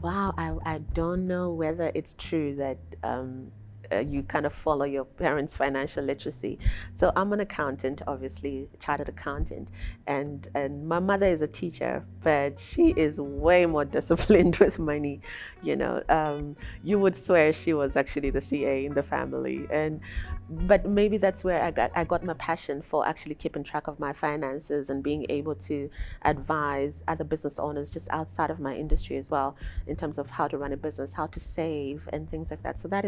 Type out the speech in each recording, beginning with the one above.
Wow, I don't know whether it's true that you kind of follow your parents' financial literacy. So I'm an accountant, obviously, a chartered accountant, and my mother is a teacher, but she is way more disciplined with money. You would swear she was actually the CA in the family, and but maybe that's where I got my passion for actually keeping track of my finances and being able to advise other business owners just outside of my industry as well in terms of how to run a business, how to save, and things like that. So that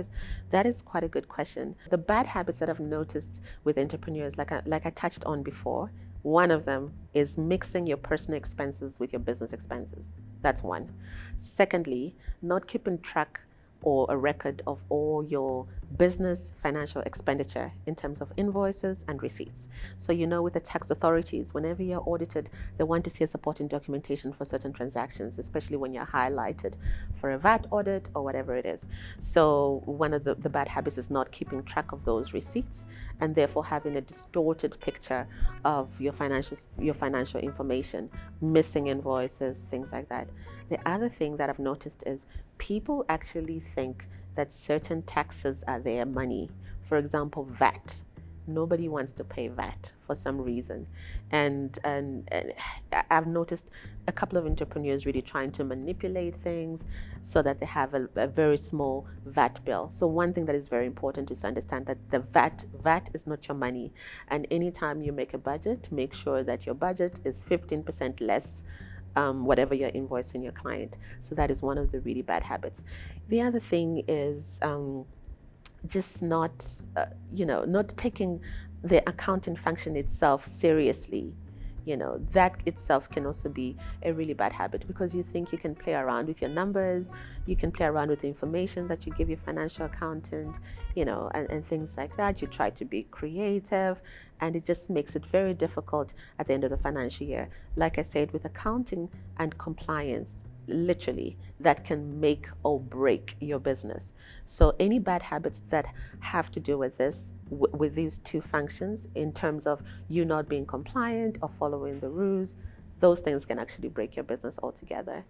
is quite a good question. The bad habits that I've noticed with entrepreneurs, like I touched on before, one of them is mixing your personal expenses with your business expenses. That's one. Secondly, not keeping track or a record of all your business financial expenditure in terms of invoices and receipts. So, with the tax authorities, whenever you're audited, they want to see a supporting documentation for certain transactions, especially when you're highlighted for a VAT audit or whatever it is. So, one of the bad habits is not keeping track of those receipts and therefore having a distorted picture of your financial information, missing invoices, things like that. The other thing that I've noticed is people actually think that certain taxes are their money. For example, VAT. Nobody wants to pay VAT for some reason. And I've noticed a couple of entrepreneurs really trying to manipulate things so that they have a very small VAT bill. So one thing that is very important is to understand that the VAT is not your money. And anytime you make a budget, make sure that your budget is 15% less whatever you're invoicing your client. So that is one of the really bad habits. The other thing is just not taking the accounting function itself seriously. That itself can also be a really bad habit because you think you can play around with your numbers, you can play around with the information that you give your financial accountant, and things like that. You try to be creative, and it just makes it very difficult at the end of the financial year. Like I said, with accounting and compliance, literally, that can make or break your business. So any bad habits that have to do with this, with these two functions, in terms of you not being compliant or following the rules, those things can actually break your business altogether.